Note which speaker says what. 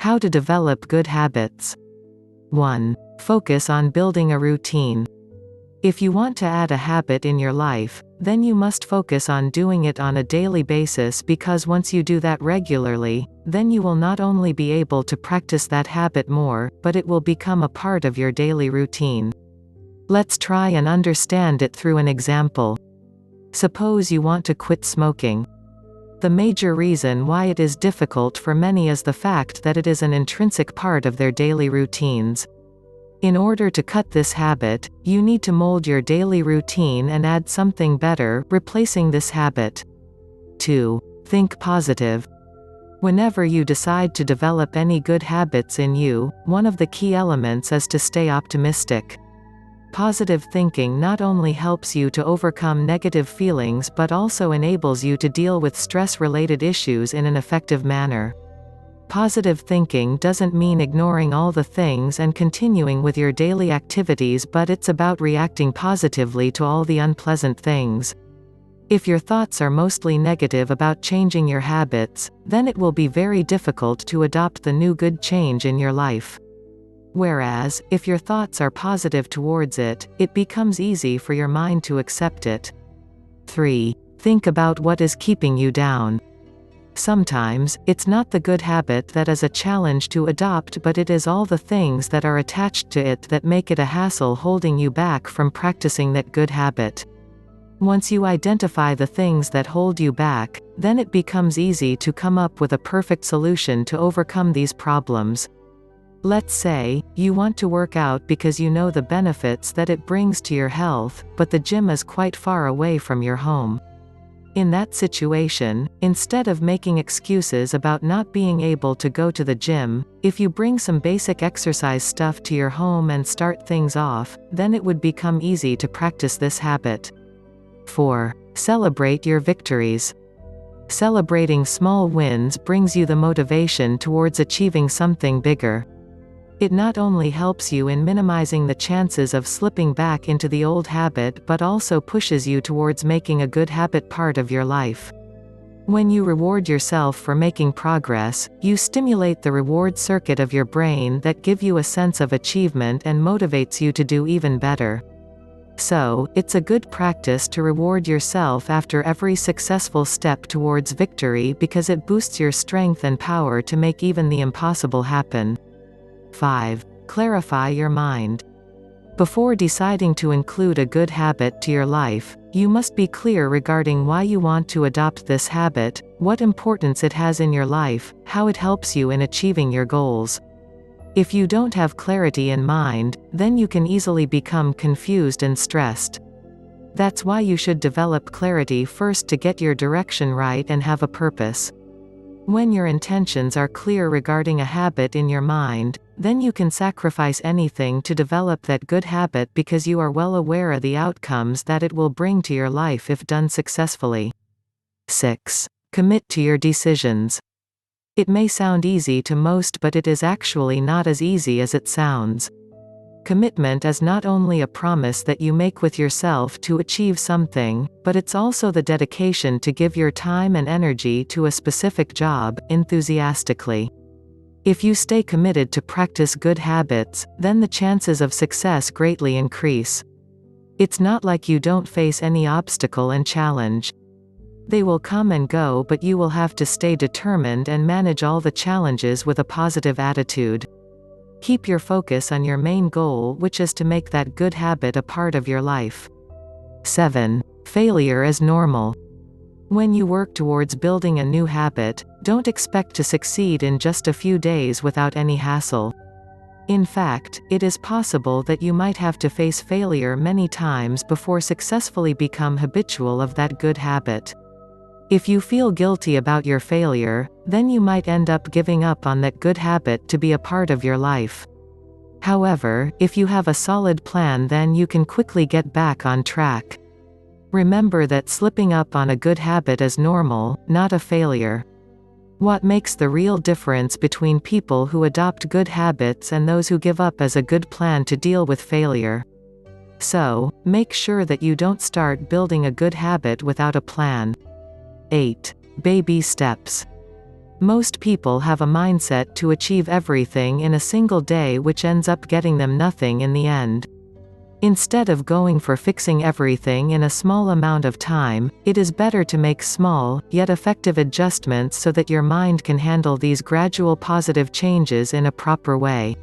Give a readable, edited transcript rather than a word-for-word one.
Speaker 1: How to develop good habits. 1. Focus on building a routine. If you want to add a habit in your life, then you must focus on doing it on a daily basis, because once you do that regularly, then you will not only be able to practice that habit more, but it will become a part of your daily routine. Let's try and understand it through an example. Suppose you want to quit smoking. The major reason why it is difficult for many is the fact that it is an intrinsic part of their daily routines. In order to cut this habit, you need to mold your daily routine and add something better, replacing this habit. 2. Think positive. Whenever you decide to develop any good habits in you, one of the key elements is to stay optimistic. Positive thinking not only helps you to overcome negative feelings but also enables you to deal with stress-related issues in an effective manner. Positive thinking doesn't mean ignoring all the things and continuing with your daily activities, but it's about reacting positively to all the unpleasant things. If your thoughts are mostly negative about changing your habits, then it will be very difficult to adopt the new good change in your life. Whereas, if your thoughts are positive towards it, it becomes easy for your mind to accept it. 3. Think about what is keeping you down. Sometimes, it's not the good habit that is a challenge to adopt, but it is all the things that are attached to it that make it a hassle, holding you back from practicing that good habit. Once you identify the things that hold you back, then it becomes easy to come up with a perfect solution to overcome these problems. Let's say, you want to work out because you know the benefits that it brings to your health, but the gym is quite far away from your home. In that situation, instead of making excuses about not being able to go to the gym, if you bring some basic exercise stuff to your home and start things off, then it would become easy to practice this habit. 4. Celebrate your victories. Celebrating small wins brings you the motivation towards achieving something bigger. It not only helps you in minimizing the chances of slipping back into the old habit, but also pushes you towards making a good habit part of your life. When you reward yourself for making progress, you stimulate the reward circuit of your brain that give you a sense of achievement and motivates you to do even better. So, it's a good practice to reward yourself after every successful step towards victory, because it boosts your strength and power to make even the impossible happen. 5. Clarify your mind. Before deciding to include a good habit to your life, you must be clear regarding why you want to adopt this habit, what importance it has in your life, how it helps you in achieving your goals. If you don't have clarity in mind, then you can easily become confused and stressed. That's why you should develop clarity first to get your direction right and have a purpose. When your intentions are clear regarding a habit in your mind, then you can sacrifice anything to develop that good habit, because you are well aware of the outcomes that it will bring to your life if done successfully. 6. Commit to your decisions. It may sound easy to most, but it is actually not as easy as it sounds. Commitment is not only a promise that you make with yourself to achieve something, but it's also the dedication to give your time and energy to a specific job, enthusiastically. If you stay committed to practice good habits, then the chances of success greatly increase. It's not like you don't face any obstacle and challenge. They will come and go, but you will have to stay determined and manage all the challenges with a positive attitude. Keep your focus on your main goal, which is to make that good habit a part of your life. 7. Failure is normal. When you work towards building a new habit, don't expect to succeed in just a few days without any hassle. In fact, it is possible that you might have to face failure many times before successfully become habitual of that good habit. If you feel guilty about your failure, then you might end up giving up on that good habit to be a part of your life. However, if you have a solid plan, then you can quickly get back on track. Remember that slipping up on a good habit is normal, not a failure. What makes the real difference between people who adopt good habits and those who give up is a good plan to deal with failure. So, make sure that you don't start building a good habit without a plan. 8. Baby steps. Most people have a mindset to achieve everything in a single day, which ends up getting them nothing in the end. Instead of going for fixing everything in a small amount of time, it is better to make small, yet effective adjustments so that your mind can handle these gradual positive changes in a proper way.